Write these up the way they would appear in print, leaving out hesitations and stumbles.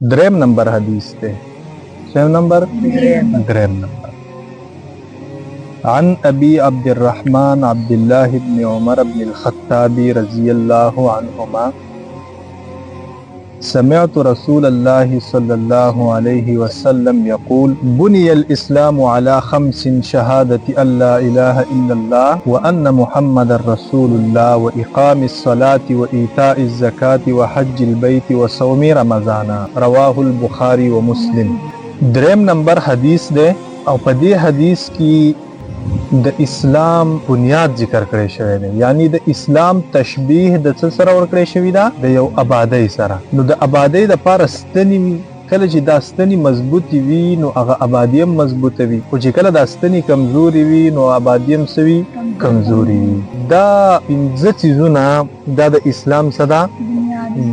دریم نمبر حدیث تے سیم نمبر دریم نمبر عن ابي عبد الرحمن عبد الله بن عمر بن الخطاب رضي الله عنهما سمعت رسول الله صلى الله عليه وسلم يقول بني الإسلام على 5 شهادة أن لا إله إلا الله وأن محمد رسول الله وإقام الصلاة وإيتاء الزكاة وحج البيت وصوم رمضان رواه البخاري ومسلم. دریم نمبر حدیث دے او په دې حدیث کې د اسلام بنیاد ذکر کړی شوی دی، یعنی د اسلام تشبیه د څه سره ورکړی شوی ده؟ د یو آبادی سره. نو د آبادی دپاره ستنې وي، کله چې دا ستنې مضبوطې وي نو هغه آبادي هم مضبوطه وي، خو چې کله دا ستنې کمزورې وي نو آبادي هم څه وي؟ کمزورې وي. دا 5 څیزونه دا د اسلام څه ده؟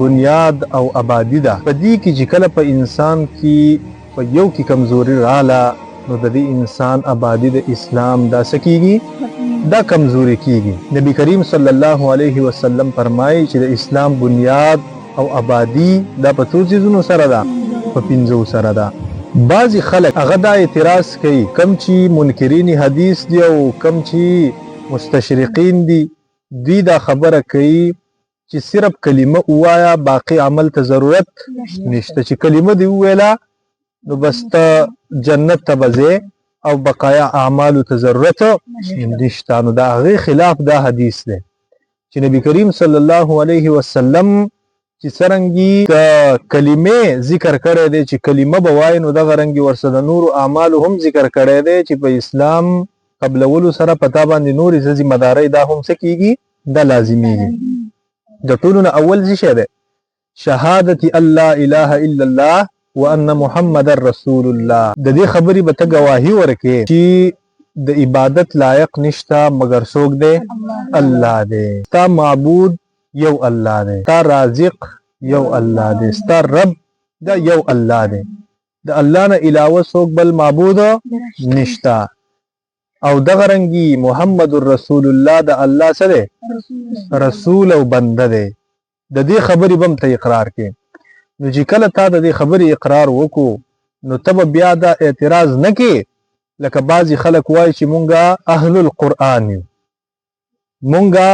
بنیاد او آبادي ده. په دې کې چې کله په انسان کې په یو کې کمزوري رااله نو د دې انسان آبادی د اسلام دا سکیږي، دا کمزوري کیږي. نبی کریم صلی الله علیه وسلم فرمایي چې د اسلام بنیاد او آبادی دا په څو چیزونو سره ده؟ په 5 سره ده. بعضی خلک هغه دا اعتراض کوي، کم چې منکرین حدیث دي او کم چې مستشرقین دي، دوی دا خبره کوي چې صرف کلمه وایا باقی عمل ته ضرورت نشته، چې کلمه دی ویلا نو بس ته جنت ته بځې او بقایا اعمالو ته ضرورت نشته. نو دا هغې خلاف دا حدیث دی چې نبی کریم صلی الله علیه وسلم چې څرنګې کلمې ذکر کړی دی چې کلمه به وایي نو دغه رنګې ورسره د نورو اعمالو هم ذکر کړی دی چې په اسلام قبلولو سره په تا باندې نورې څه ذمهدارۍ دا هم څه کېږي؟ دا لازمیږي. د ټولو نه اول څه شی دی؟ شهادت ان لا اله الا الله وان محمد رسول الله. د دې خبرې به ته گواهی ورکې چې د عبادت لایق نشته مگر څوک دی؟ الله دی. ستا معبود یو الله دی، ستا رازق یو الله دی، ستا رب دا یو الله دی، د الله نه علاوه څوک بل معبود نشته. او دغه رنګي محمد رسول الله د الله څه دی؟ رسول او بنده دی. د دې خبرې به هم ته اقرار کې. نو چې کله تا د دې خبرې اقرار وکړو نو ته به بیا دا اعتراض نه کې لکه بعضې خلک وایي چې مونږه اهل القرآن یو، مونږه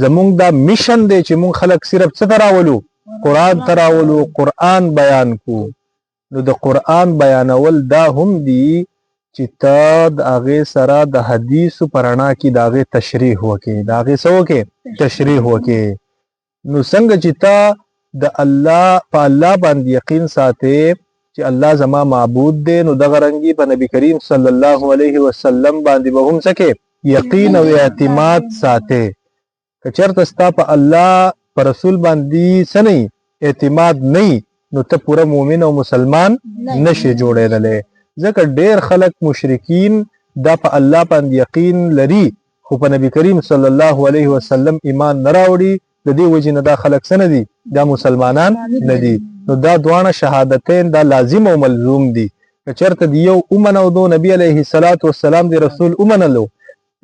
زمونږ دا میشن دی چې مونږ خلک صرف څه ته راولو؟ قرآن ته راولو، قرآن بیان کو. نو د قرآن بیانول دا هم دی چې ته د هغې سره د حدیثو په رڼا کې د هغې تشریح وکړې، د هغې څه وکړې؟ تشریح وکړې. نو څنګه چې ته د الله په الله باندې یقین ساتي چې الله زما معبود دی، نو دغه رنګي په نبی کریم صلی الله علیه وسلم باندې به هم څه کې؟ یقین او اعتماد ساتي. که چېرته ستا په الله په رسول باندې څه نه اعتماد نه نو ته پوره مؤمن او مسلمان نشي جوړېدلی. ځکه ډېر خلک مشرکین دا په الله باندې یقین لري خو په نبی کریم صلی الله علیه وسلم ایمان نه راوړي. د دې وجې نه دا خلک څه نه دي؟ دا مسلمانان نه دي. نو دا دواړه شهادتین دا لازم او ملزوم دي. که چېرته د یو ومنو دو نبی علیه الصلاة والسلام د رسول ومنلو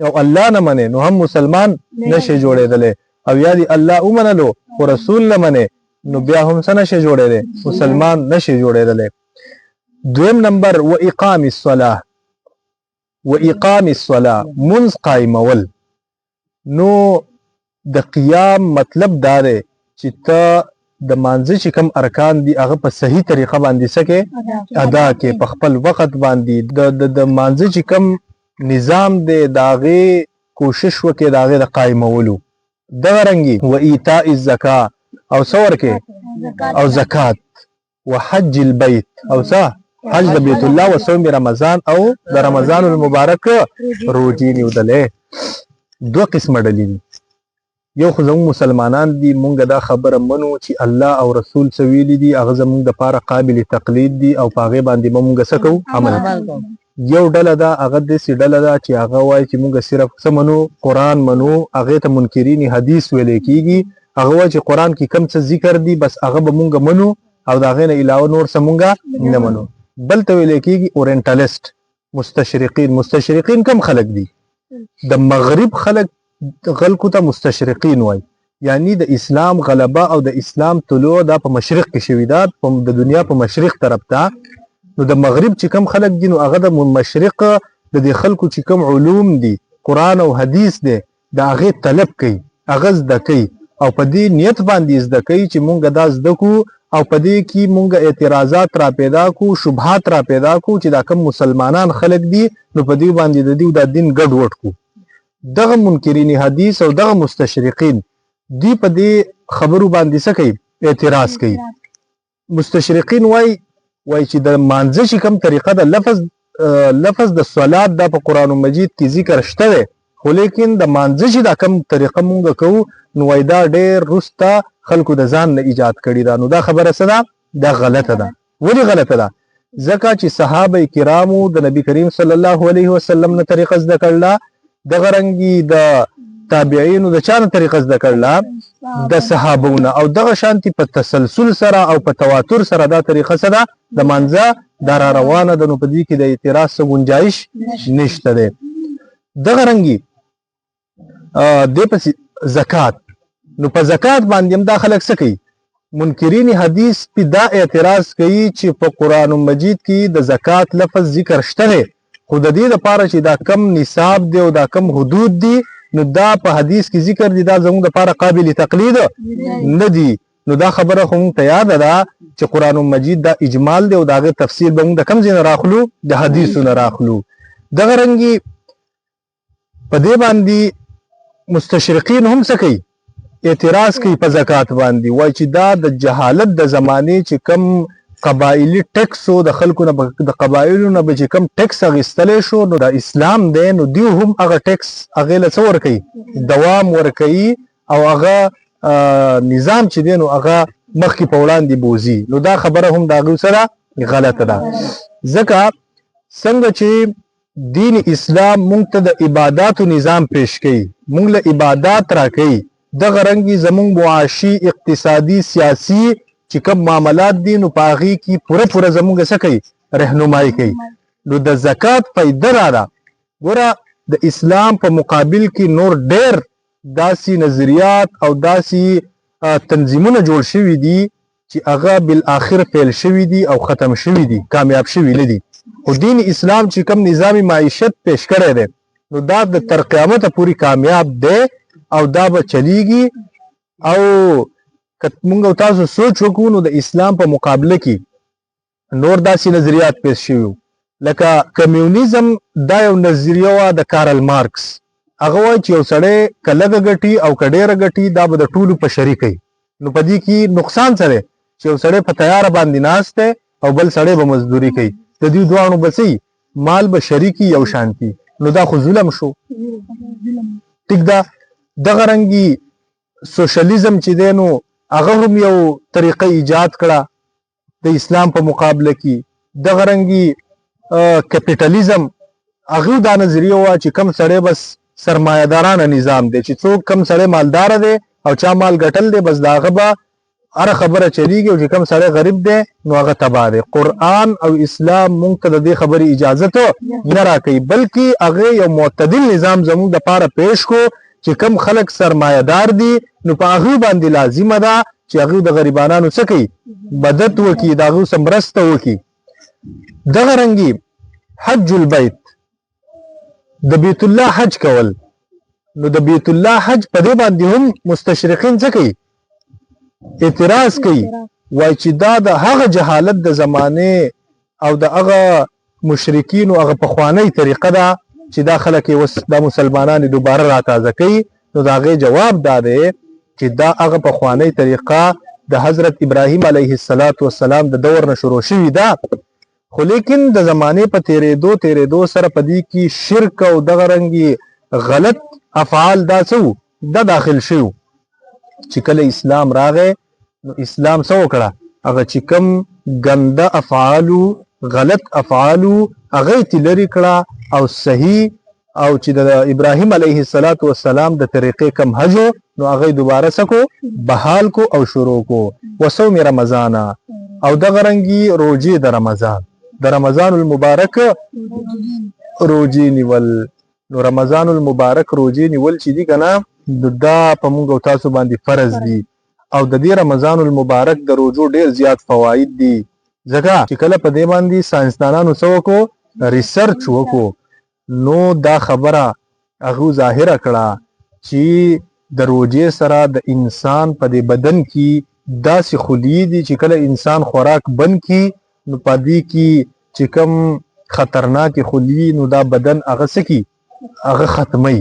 او الله نه منې نو هم مسلمان نشي جوړېدلی، او یا د الله ومنلو خو رسول نه منې نو بیا هم څه نشي جوړېدلی؟ مسلمان نشي جوړېدلی. دویم نمبر و اقام الصلاة، و اقام الصلاة منځ قایمول. نو د قیام مطلب دا دی چې ته د مانځه چې کوم ارکان دي هغه په صحیح طریقه باندې څه کې؟ ادا کې، په خپل وخت باندې د مانځه چې کوم نظام دی د هغې کوشش وکړې د هغې د قایمولو. دغه رنګې و ایتاء الزکا او څه ورکې؟ او زکات. و حج البیت او څه؟ حج د بیت الله و صوم رمضان او د رمضان المبارک روزې نیولې. 2 قسمه ډلې دي. یو خو زموږ مسلمانان دي، مونږ دا خبره منو چې الله او رسول څه ویلي دي هغه زموږ دپاره قابل تقلید دي او په هغې باندې به مونږ څه کوو؟ عمل. یو ډله ده هغه داسې ډله ده چې هغه وایي چې مونږ صرف څه منو؟ قرآن منو. هغې ته منکرین حدیث ویلی کېږي. هغه وایي چې قرآن کې کم څه ذکر دي بس هغه به مونږ منو او د هغې نه علاوه نور څه مونږ نه منو. بل ته ویلی کېږي اورینټلسټ، مستشرقین. مستشرقین کم خلک دي؟ د مغرب خلک خلکو ته مستشرقین وای. یعنی د اسلام غلبه او د اسلام طلوع دا په مشرق کې شوې ده، د دنیا په مشرق طرف ته. نو د مغرب چې کم خلک دي نو هغه د مشرق د دې خلکو چې کم علوم دي، قرآن او حدیث دی، د هغې طلب کوي، هغه زده کوي او په دې نیت باندې زده کوي چې مونږ دا زده کړو او په دې کې مونږ اعتراضات را پیدا کو، شبهات را پیدا کو چې دا کم مسلمانان خلک دي نو په دې باندې د دې د دین ګډ وډ کو. دغه منکرین حدیث او دغه مستشرقین دی په دې خبرو باندې څه کوي؟ اعتراض کوي. مستشرقین وای چې د مانځه چې کوم طریقه د لفظ د صلات دا په قرآن مجید کې ذکر شته دی، خو لیکن د مانځه چې دا کوم طریقه مونږ کوو نو وای دا ډېر وروسته خلکو د ځان نه ایجاد کړي ده. نو دا خبره څه ده؟ دا غلطه ده. ولې غلطه ده؟ ځکه چې صحابه کرامو د نبی کریم صلی الله علیه وسلم نه طریقه زده کړله، دغه رنګي د تابعینو د چا نه طریقه زده کړله؟ د صحابو نه. او دغه شانتي په تسلسل سره او په تواتر سره دا طریقه څه ده؟ د مانځه دا را روانه ده. نو په دې کې د اعتراض څه گنجایش نشته دی. دغه رنګي دې پسې زکات. نو په زکات باندې هم دا خلک څه کوي؟ منکرین حدیث پې دا اعتراض کوي چې په قرآن مجید کې د زکات لفظ ذکر شته دی، خو د دې لپاره چې دا کم نصاب دی او دا کم حدود دي نو دا په حدیث کې ذکر دي، دا زموږ لپاره قابل تقلید نه دي. نو دا خبره خو موږ ته یاده ده چې قرآن مجید دا اجمال دی او د هغې تفسیر به موږ د کوم ځای نه راخلو؟ د حدیثو نه راخلو. دغه رنګې په دې باندې مستشرقین هم څه کوي؟ اعتراض کوي په زکات باندې. وایي چې دا د جهالت د زمانې چې کم قبایلي ټیکس و د خلکو نه د قبایلو نه به چې کم ټیکس اخیستلی شو نو د اسلام دی نو دیو هم هغه ټیکس هغې له څه ورکوي؟ دوام ورکوي او هغه نظام چې دی نو هغه مخکې په وړاندې بوځي. نو دا خبره هم د هغوی سره غلطه ده. ځکه څنګه چې دین اسلام مونږ ته د عباداتو نظام پیش کوي، مونږ له عبادات را کوي، دغه رنګي زمونږ معاشي، اقتصادي، سیاسي چې کوم معاملات دي نو په هغې کې پوره زمونږ څه کوي؟ رهنمایي کوي. نو د زکات فایده دا ده. ګوره د اسلام په مقابل کې نور ډېر داسې نظریات او داسې تنظیمونه جوړ شوي دي چې هغه بالآخر فیل شوي دي او ختم شوي دي، کامیاب شوي نه دي. خو دین اسلام چې کوم نظام معیشت پیش کړی دی نو دا د تر قیامته پورې کامیاب دی او دا به چلیږي. او که موږ او تاسو سوچ وکړو نو د اسلام په مقابله کې نور داسې نظریات پیش شوي لکه کمیونیزم. دا یو نظریه وه د کارل مارکس. هغه وایي چې یو سړی که لږه ګټي او که ډېره ګټي دا به د ټولو په شریکوي. نو په دې کې نقصان څه دی؟ چې یو سړی په تیاره باندې ناست دی او بل سړی به مزدوري کوي، د دوی دواړو به څه مال به شریکي یو شانتي. نو دا خو ظلم شو. ټیک ده. دغه رنګي سوشلیزم چې دی نو هغه هم یو طریقه ایجاد کړه د اسلام په مقابله کې. دغه رنګي کپیټالیزم هغه دا نظریه وه چې کم سړی بس سرمایه‌دارانه نظام دی چې څوک کم سړی مالدار دی او چا مال ګټل دی بس د هغه به هره خبره چلیږي او چې کم سړی غریب دی نو هغه تباه دی. قرآن او اسلام مونږ ته د دې خبرې اجازت نه راکوي، بلکې هغې یو معتدل نظام زموږ دپاره پیش کو چې کم خلک سرمایه‌دار دي نو په هغوی باندې لازمه ده چې هغوی د غریبانانو څه کوي؟ مدد وکړي، د هغوی سره مرسته وکړي. دغه رنګي حج البیت، د بیت الله حج کول. نو د بیت الله حج په دې باندې هم مستشرقین څه کوي؟ اعتراض کوي. وایي چې دا د هغه جهالت د زمانې او د هغه مشرکینو هغه پخوانۍ طریقه ده چې دا خلک یې اوس دا مسلمانان دوباره راتازه کوي. نو د هغې جواب دا دی چې دا هغه پخوانۍ طریقه د حضرت ابراهیم علیه السلام د دور نه شروع شوې ده، خو لیکن د زمانې په تیرېدو سره په دې کې شرک او دغه رنګي غلط افعال دا څه دا داخل شوي چې کله اسلام راغی نو اسلام څه وکړه؟ هغه چې کوم ګنده افعالو، غلط افعالو هغه یې لرې کړه او صحیح او چې د ابراهیم علیه السلام د طریقې کم حجو نو هغه یې دوباره څه کو؟ بحال کو او شروع کو. وصوم رمضان او دغه رنګي روجې د رمضان المبارک روجې نیول. نو رمضان المبارک روزې نیول چې دي کنه دا په موږ او تاسو باندې فرض دي او د دې رمضان المبارک د روزو ډیر زیات فواید دي ځکه چې کله په دې باندې ساينسدانانو څه وکړو ریسرچ وکړو نو دا خبره هغه ظاهره کړه چې د روزې سره د انسان په دې بدن کې داسې خلیې دي چې کله انسان خوراک بند کړي نو په دې کې چې کوم خطرناک خلیې نو دا بدن هغه سکی هغه ختمي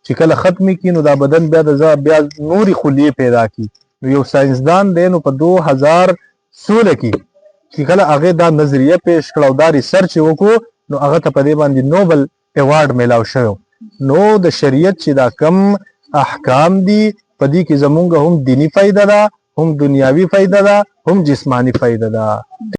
چې کله ختمي کی نو دا بدن بیا نوري خلیې پیدا کی نو یو ساينسدان دی نو په 2016 کې چې کله هغه دا نظریه پیش کړو دا ریسرچ وکړو نو هغه ته په دې باندې نوبل ایوارډ ملاو شو نو د شریعت چې دا کم احکام دي په دې کې زمونږ هم دینی فائدہ ده هم دنیاوی فائدہ ده هم جسمانی فائدہ ده